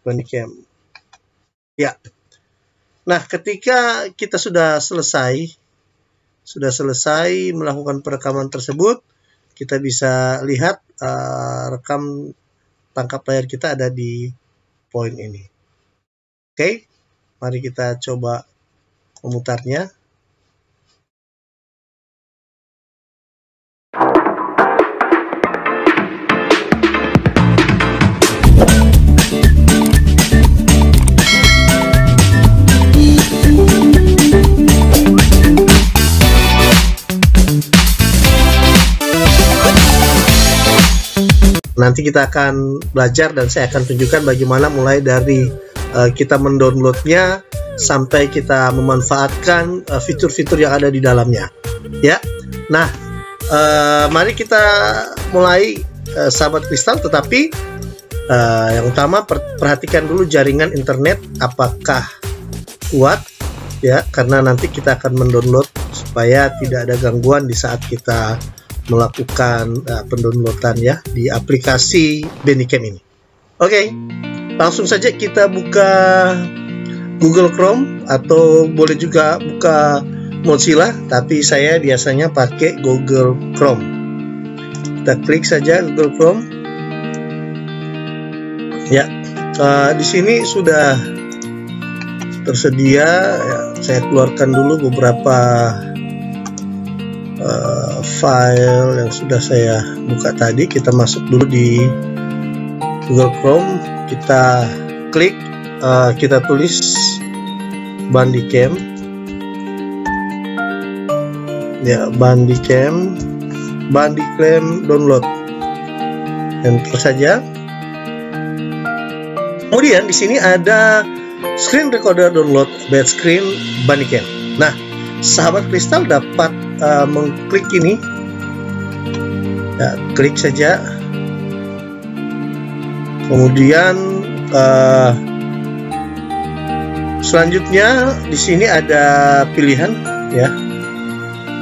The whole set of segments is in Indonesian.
Bandicam. Ya. Nah, ketika kita sudah selesai melakukan perekaman tersebut, kita bisa lihat rekam tangkap layar kita ada di poin ini. Oke, mari kita coba memutarnya. Nanti kita akan belajar dan saya akan tunjukkan bagaimana mulai dari kita mendownloadnya sampai kita memanfaatkan fitur-fitur yang ada di dalamnya. Ya, nah mari kita mulai sahabat kristal. Tetapi yang utama perhatikan dulu jaringan internet apakah kuat ya, karena nanti kita akan mendownload supaya tidak ada gangguan di saat kita melakukan pendownloadan ya di aplikasi Bandicam ini. Oke, langsung saja kita buka Google Chrome atau boleh juga buka Mozilla, tapi saya biasanya pakai Google Chrome. Kita klik saja Google Chrome. Ya, di sini sudah tersedia. Ya, saya keluarkan dulu beberapa file yang sudah saya buka tadi. Kita masuk dulu di Google Chrome, kita klik, kita tulis Bandicam ya, Bandicam download, enter saja. Kemudian di sini ada screen recorder download bed screen Bandicam. Nah, sahabat kristal dapat mengklik ini ya, klik saja. Kemudian selanjutnya di sini ada pilihan ya,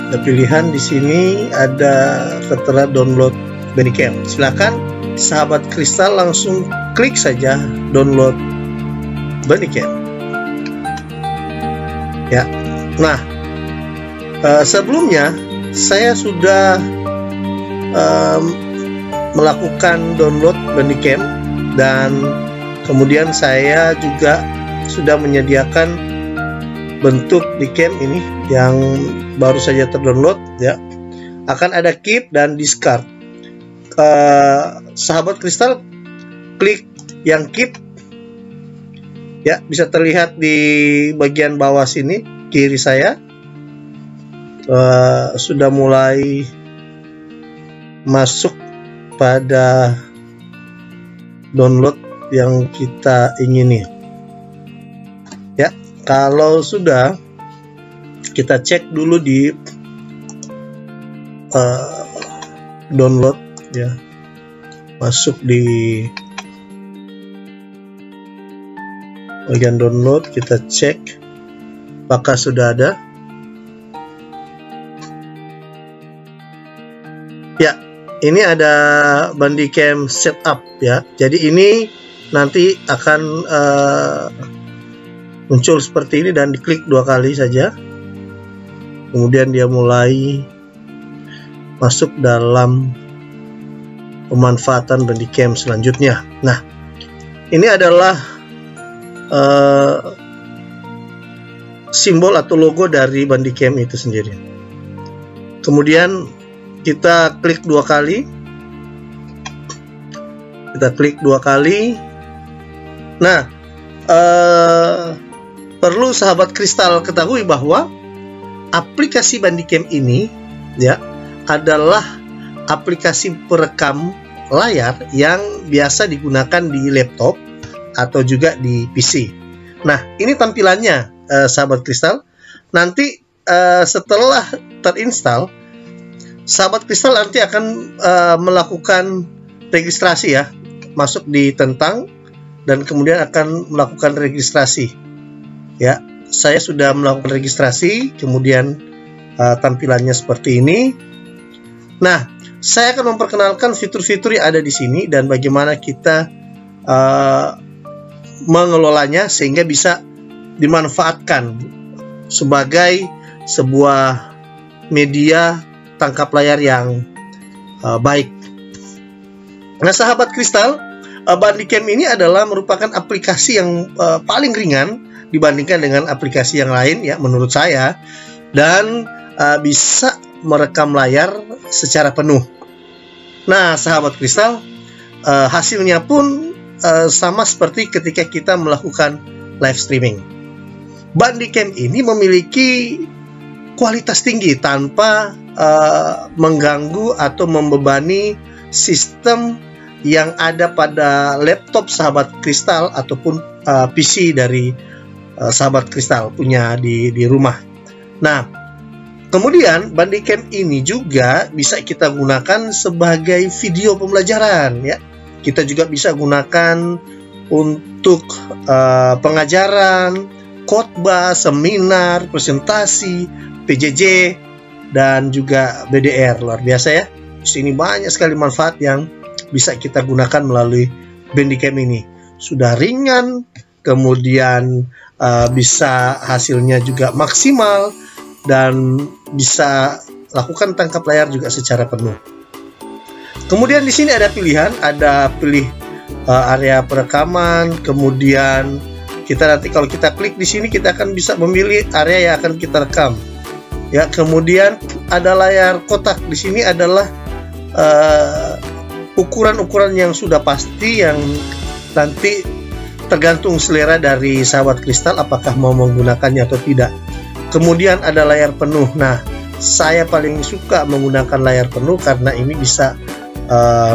ada pilihan di sini, ada tertera download Bandicam. Silakan sahabat kristal langsung klik saja download Bandicam ya. Nah, sebelumnya saya sudah melakukan download Bandicam dan kemudian saya juga sudah menyediakan bentuk Bandicam ini yang baru saja terdownload ya. Akan ada keep dan discard. Sahabat kristal klik yang keep ya, bisa terlihat di bagian bawah sini kiri saya. Sudah mulai masuk pada download yang kita ingini ya. Kalau sudah, kita cek dulu di download ya, masuk di bagian download, kita cek apakah sudah ada. Ya, ini ada Bandicam setup ya. Jadi ini nanti akan muncul seperti ini dan diklik 2 kali saja. Kemudian dia mulai masuk dalam pemanfaatan Bandicam selanjutnya. Nah, ini adalah simbol atau logo dari Bandicam itu sendiri. Kemudian kita klik 2 kali. Kita klik 2 kali. Nah, perlu sahabat kristal ketahui bahwa aplikasi Bandicam ini ya adalah aplikasi perekam layar yang biasa digunakan di laptop atau juga di PC. Nah, ini tampilannya sahabat kristal. Nanti setelah terinstall, sahabat kristal nanti akan melakukan registrasi ya, masuk di tentang dan kemudian akan melakukan registrasi ya. Saya sudah melakukan registrasi, kemudian tampilannya seperti ini. Nah, saya akan memperkenalkan fitur-fitur yang ada di sini dan bagaimana kita mengelolanya sehingga bisa dimanfaatkan sebagai sebuah media tangkap layar yang baik. Nah, sahabat kristal, Bandicam ini adalah merupakan aplikasi yang paling ringan dibandingkan dengan aplikasi yang lain ya menurut saya, dan bisa merekam layar secara penuh. Nah, sahabat kristal, hasilnya pun sama seperti ketika kita melakukan live streaming. Bandicam ini memiliki kualitas tinggi tanpa mengganggu atau membebani sistem yang ada pada laptop sahabat kristal ataupun PC dari sahabat kristal punya di rumah. Nah, kemudian Bandicam ini juga bisa kita gunakan sebagai video pembelajaran ya. Kita juga bisa gunakan untuk pengajaran, khotbah, seminar, presentasi, PJJ, dan juga BDR. Luar biasa ya. Di sini banyak sekali manfaat yang bisa kita gunakan melalui Bandicam ini. Sudah ringan, kemudian bisa hasilnya juga maksimal, dan bisa lakukan tangkap layar juga secara penuh. Kemudian di sini ada pilihan, pilih area perekaman, kemudian kita nanti kalau kita klik di sini kita akan bisa memilih area yang akan kita rekam. Ya, kemudian ada layar kotak. Di sini adalah ukuran-ukuran yang sudah pasti yang nanti tergantung selera dari sahabat kristal apakah mau menggunakannya atau tidak. Kemudian ada layar penuh. Nah, saya paling suka menggunakan layar penuh karena ini bisa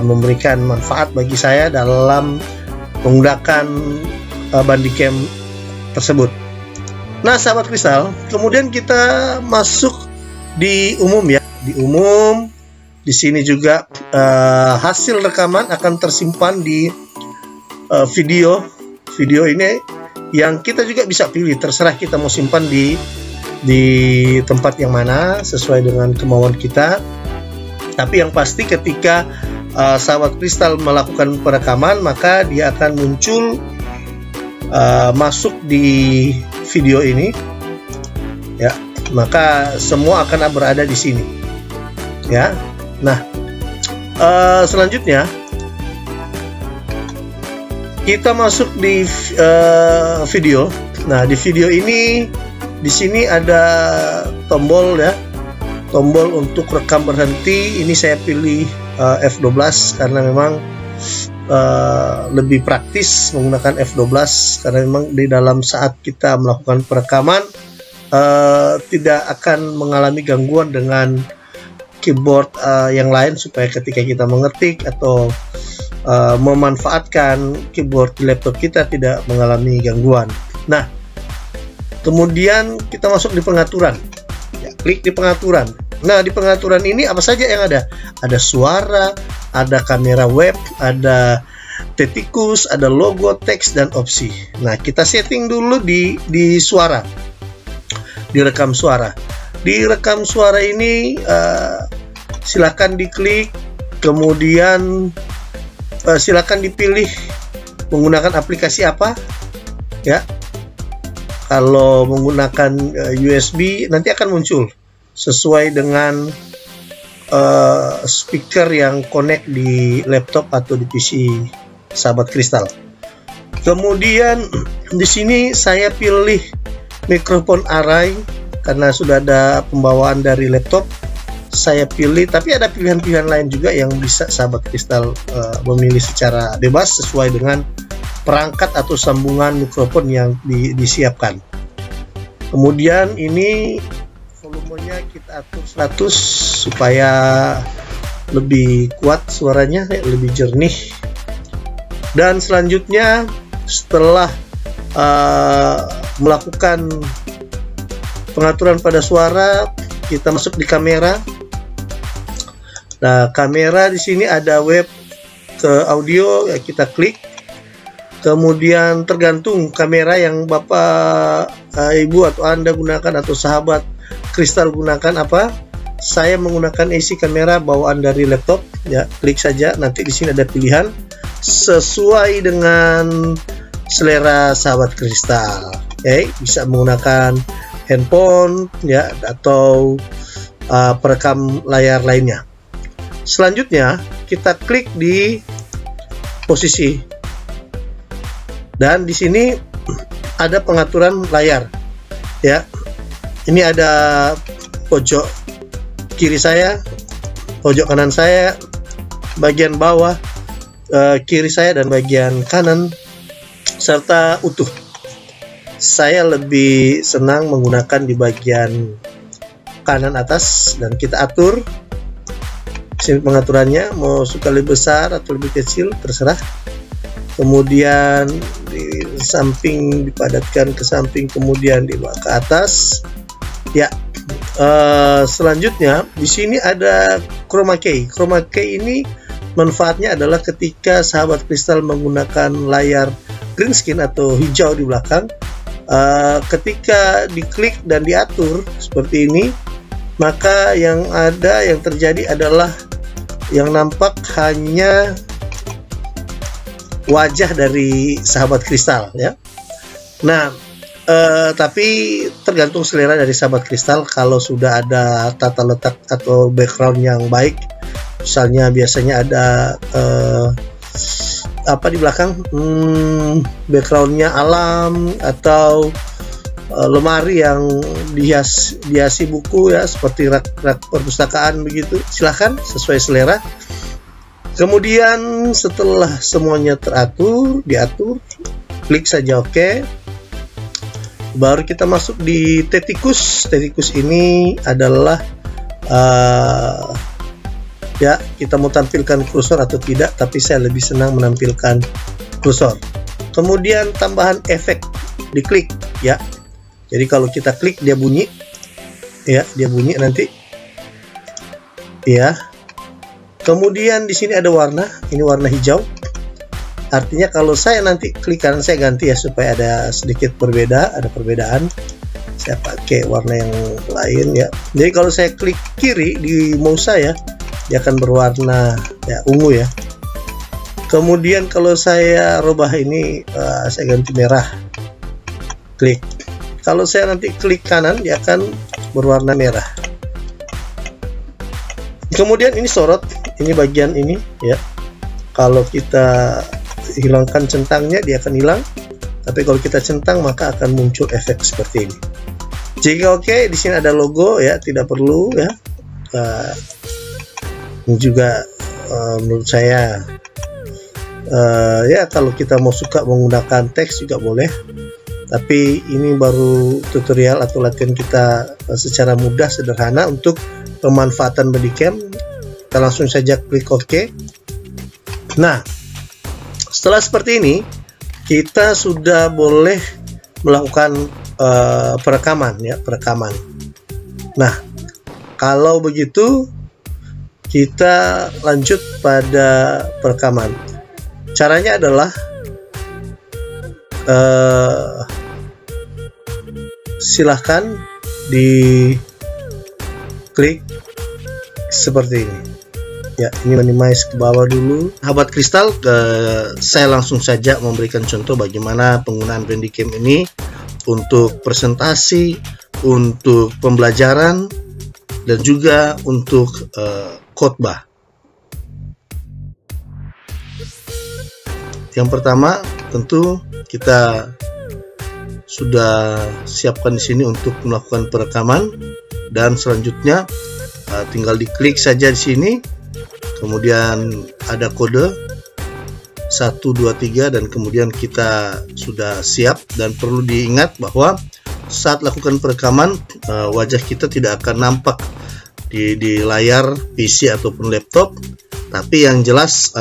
memberikan manfaat bagi saya dalam menggunakan Bandicam tersebut. Nah, sahabat kristal, kemudian kita masuk di umum ya. Di umum, di sini juga hasil rekaman akan tersimpan di video ini yang kita juga bisa pilih, terserah kita mau simpan di tempat yang mana sesuai dengan kemauan kita. Tapi yang pasti ketika sahabat kristal melakukan perekaman, maka dia akan muncul masuk di video ini ya, maka semua akan berada di sini ya. Nah, selanjutnya kita masuk di video. Nah, di video ini di sini ada tombol ya, tombol untuk rekam berhenti. Ini saya pilih F12 karena memang lebih praktis menggunakan F12 karena memang di dalam saat kita melakukan perekaman tidak akan mengalami gangguan dengan keyboard yang lain, supaya ketika kita mengetik atau memanfaatkan keyboard di laptop kita tidak mengalami gangguan. Nah, kemudian kita masuk di pengaturan ya, klik di pengaturan. Nah, di pengaturan ini apa saja yang ada? Ada suara, ada kamera web, ada tetikus, ada logo, teks, dan opsi. Nah, kita setting dulu di suara, direkam suara. Di rekam suara ini silakan diklik, kemudian silakan dipilih menggunakan aplikasi apa ya. Kalau menggunakan USB nanti akan muncul sesuai dengan speaker yang connect di laptop atau di PC sahabat kristal. Kemudian di sini saya pilih mikrofon array karena sudah ada pembawaan dari laptop. Saya pilih, tapi ada pilihan-pilihan lain juga yang bisa sahabat kristal memilih secara bebas sesuai dengan perangkat atau sambungan mikrofon yang disiapkan. Kemudian ini volumenya kita atur 100 supaya lebih kuat suaranya, lebih jernih. Dan selanjutnya setelah melakukan pengaturan pada suara, kita masuk di kamera. Nah, kamera di sini ada web ke audio, ya kita klik. Kemudian tergantung kamera yang Bapak, Ibu atau Anda gunakan atau sahabat kristal gunakan apa. Saya menggunakan AC kamera bawaan dari laptop, ya klik saja. Nanti di sini ada pilihan sesuai dengan selera sahabat kristal. Oke, bisa menggunakan handphone ya atau perekam layar lainnya. Selanjutnya kita klik di posisi, dan di sini ada pengaturan layar ya. Ini ada pojok kiri saya, pojok kanan saya, bagian bawah kiri saya, dan bagian kanan serta utuh. Saya lebih senang menggunakan di bagian kanan atas, dan kita atur sini pengaturannya, mau suka lebih besar atau lebih kecil terserah. Kemudian di samping dipadatkan ke samping, kemudian di bawah ke atas ya. Selanjutnya di sini ada chroma key. Chroma key ini manfaatnya adalah ketika sahabat kristal menggunakan layar green screen atau hijau di belakang, ketika diklik dan diatur seperti ini, maka yang terjadi adalah yang nampak hanya wajah dari sahabat kristal ya. Nah, tapi tergantung selera dari sahabat kristal. Kalau sudah ada tata letak atau background yang baik, misalnya biasanya ada apa di belakang, backgroundnya alam atau lemari yang dihiasi buku ya, seperti rak perpustakaan begitu, silahkan sesuai selera. Kemudian setelah semuanya diatur, klik saja OK. Baru kita masuk di Tetikus. Tetikus ini adalah ya, kita mau tampilkan kursor atau tidak, tapi saya lebih senang menampilkan kursor. Kemudian tambahan efek, diklik ya. Jadi kalau kita klik dia bunyi ya, dia bunyi nanti ya. Kemudian di sini ada warna, ini warna hijau. Artinya kalau saya nanti klik kanan, saya ganti ya supaya ada sedikit ada perbedaan. Saya pakai warna yang lain ya. Jadi kalau saya klik kiri di mouse saya, dia akan berwarna ya ungu ya. Kemudian kalau saya rubah ini, saya ganti merah. Klik. Kalau saya nanti klik kanan, dia akan berwarna merah. Kemudian ini sorot, ini bagian ini ya. Kalau kita hilangkan centangnya, dia akan hilang. Tapi kalau kita centang, maka akan muncul efek seperti ini. Jika oke, di sini ada logo ya, tidak perlu ya. Ini juga menurut saya ya, kalau kita mau suka menggunakan teks juga boleh. Tapi ini baru tutorial atau latihan kita secara mudah, sederhana untuk pemanfaatan Bodycam. Kita langsung saja klik OK. Nah, setelah seperti ini, kita sudah boleh melakukan perekaman ya, perekaman. Nah, kalau begitu kita lanjut pada perekaman. Caranya adalah silahkan diklik seperti ini ya. Ini minimize ke bawah dulu. Sahabat kristal, saya langsung saja memberikan contoh bagaimana penggunaan Bodycam ini untuk presentasi, untuk pembelajaran, dan juga untuk khotbah. Yang pertama tentu kita sudah siapkan di sini untuk melakukan perekaman, dan selanjutnya tinggal diklik saja di sini. Kemudian ada kode 1, 2, 3, dan kemudian kita sudah siap. Dan perlu diingat bahwa saat lakukan perekaman, wajah kita tidak akan nampak di layar PC ataupun laptop, tapi yang jelas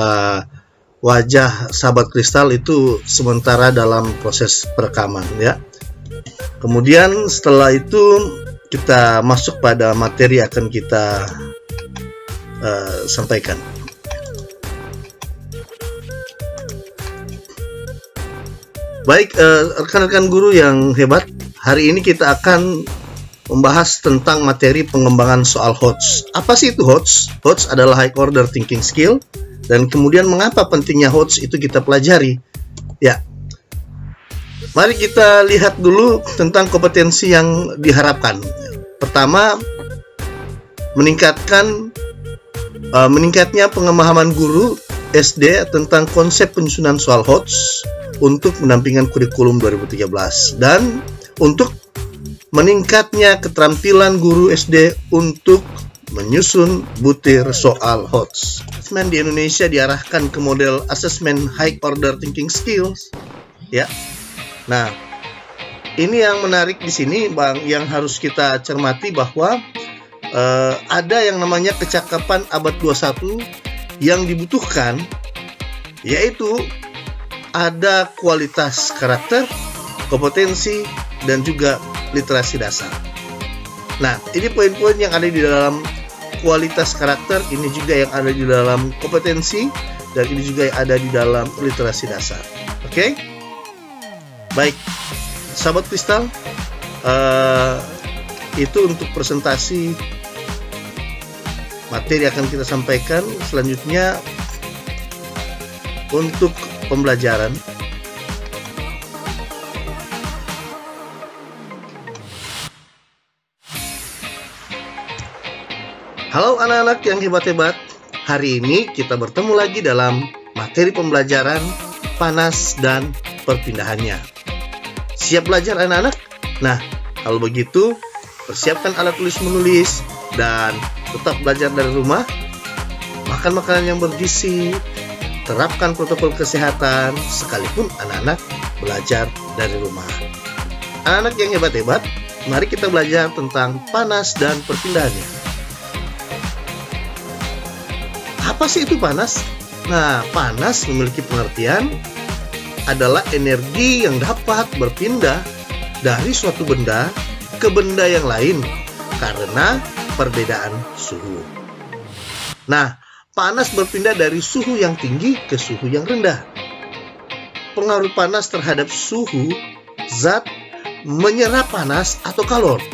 wajah sahabat kristal itu sementara dalam proses perekaman ya. Kemudian setelah itu kita masuk pada materi yang akan kita sampaikan. Baik, rekan-rekan guru yang hebat, hari ini kita akan membahas tentang materi pengembangan soal HOTS. Apa sih itu HOTS? HOTS adalah High Order Thinking Skill. Dan kemudian mengapa pentingnya HOTS itu kita pelajari ya. Mari kita lihat dulu tentang kompetensi yang diharapkan. Pertama, meningkatnya pemahaman guru SD tentang konsep penyusunan soal HOTS untuk pendampingan kurikulum 2013, dan untuk meningkatnya keterampilan guru SD untuk menyusun butir soal HOTS. Asesmen di Indonesia diarahkan ke model asesmen high order thinking skills, ya. Nah, ini yang menarik di sini, Bang, yang harus kita cermati bahwa ada yang namanya kecakapan abad 21 yang dibutuhkan, yaitu ada kualitas karakter, kompetensi, dan juga literasi dasar. Nah, ini poin-poin yang ada di dalam kualitas karakter, ini juga yang ada di dalam kompetensi, dan ini juga yang ada di dalam literasi dasar. Oke? Baik, sahabat kristal, itu untuk presentasi materi akan kita sampaikan. Selanjutnya untuk pembelajaran. Halo anak-anak yang hebat-hebat. Hari ini kita bertemu lagi dalam materi pembelajaran panas dan perpindahannya. Siap belajar anak-anak? Nah, kalau begitu persiapkan alat tulis menulis dan tetap belajar dari rumah. Makan makanan yang bergizi, terapkan protokol kesehatan, sekalipun anak-anak belajar dari rumah. Anak-anak yang hebat-hebat, mari kita belajar tentang panas dan perpindahannya. Apa sih itu panas? Nah, panas memiliki pengertian adalah energi yang dapat berpindah dari suatu benda ke benda yang lain karena perbedaan suhu. Nah, panas berpindah dari suhu yang tinggi ke suhu yang rendah. Pengaruh panas terhadap suhu zat menyerap panas atau kalor.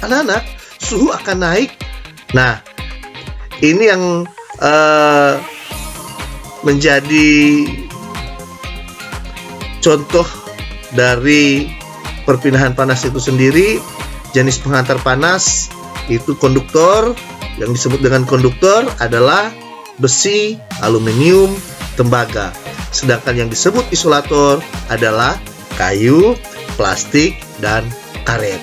Anak-anak, suhu akan naik. Nah, ini yang menjadi contoh dari perpindahan panas itu sendiri. Jenis penghantar panas itu konduktor. Yang disebut dengan konduktor adalah besi, aluminium, tembaga. Sedangkan yang disebut isolator adalah kayu, plastik, dan karet.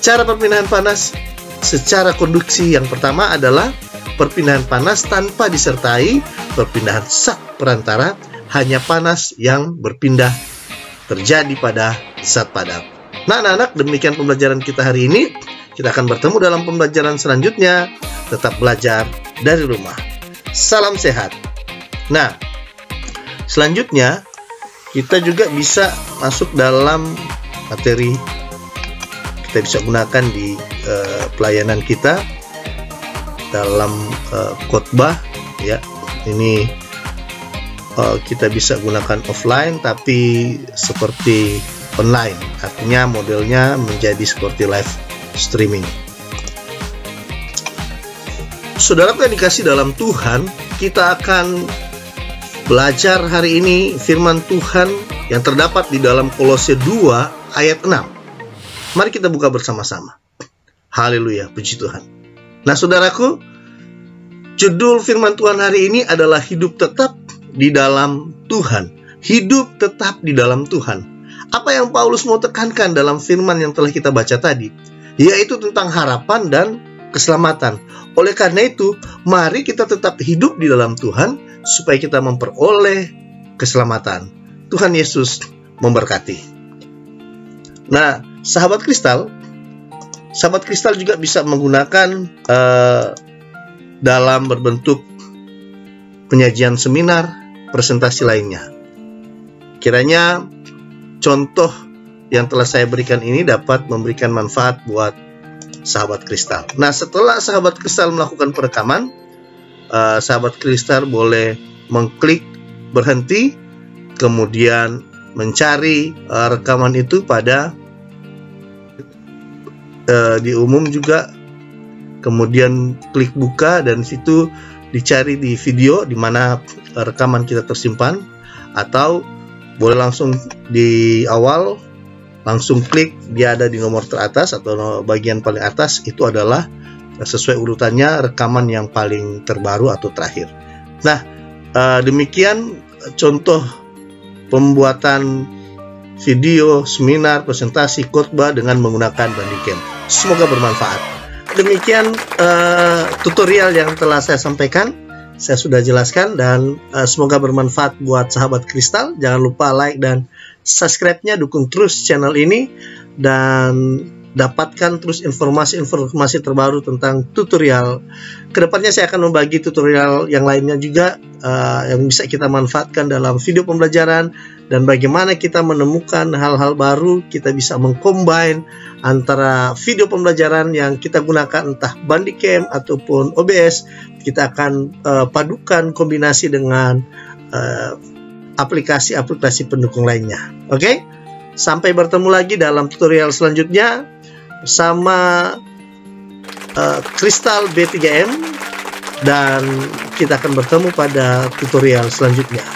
Cara perpindahan panas secara konduksi yang pertama adalah perpindahan panas tanpa disertai perpindahan zat perantara, hanya panas yang berpindah terjadi pada zat padat. Nah, anak-anak, demikian pembelajaran kita hari ini. Kita akan bertemu dalam pembelajaran selanjutnya. Tetap belajar dari rumah. Salam sehat. Nah, selanjutnya kita juga bisa masuk dalam materi kita bisa gunakan di pelayanan kita dalam khotbah, ya. Ini kita bisa gunakan offline tapi seperti online, artinya modelnya menjadi seperti live streaming. Saudara yang dikasih dalam Tuhan, kita akan belajar hari ini firman Tuhan yang terdapat di dalam Kolose 2 ayat 6. Mari kita buka bersama-sama. Haleluya, puji Tuhan. Nah, saudaraku, judul firman Tuhan hari ini adalah hidup tetap di dalam Tuhan. Hidup tetap di dalam Tuhan. Apa yang Paulus mau tekankan dalam firman yang telah kita baca tadi? Yaitu tentang harapan dan keselamatan. Oleh karena itu, mari kita tetap hidup di dalam Tuhan supaya kita memperoleh keselamatan. Tuhan Yesus memberkati. Nah, sahabat kristal juga bisa menggunakan dalam berbentuk penyajian seminar, presentasi lainnya. Kiranya contoh yang telah saya berikan ini dapat memberikan manfaat buat sahabat kristal. Nah, setelah sahabat kristal melakukan perekaman, sahabat kristal boleh mengklik berhenti, kemudian mencari rekaman itu pada di umum juga, kemudian klik buka dan situ dicari di video di mana rekaman kita tersimpan, atau boleh langsung di awal langsung klik, dia ada di nomor teratas atau bagian paling atas, itu adalah sesuai urutannya rekaman yang paling terbaru atau terakhir. Nah, demikian contoh pembuatan video, seminar, presentasi, khotbah dengan menggunakan Bandicam. Semoga bermanfaat. Demikian tutorial yang telah saya sampaikan, saya sudah jelaskan, dan semoga bermanfaat buat sahabat Kristal. Jangan lupa like dan subscribe-nya, dukung terus channel ini, dan dapatkan terus informasi-informasi terbaru tentang tutorial. Kedepannya saya akan membagi tutorial yang lainnya juga yang bisa kita manfaatkan dalam video pembelajaran, dan bagaimana kita menemukan hal-hal baru, kita bisa mengcombine antara video pembelajaran yang kita gunakan entah Bandicam ataupun OBS. Kita akan padukan kombinasi dengan aplikasi-aplikasi pendukung lainnya. Oke? Sampai bertemu lagi dalam tutorial selanjutnya bersama Kristal B3M, dan kita akan bertemu pada tutorial selanjutnya.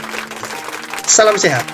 Salam sehat.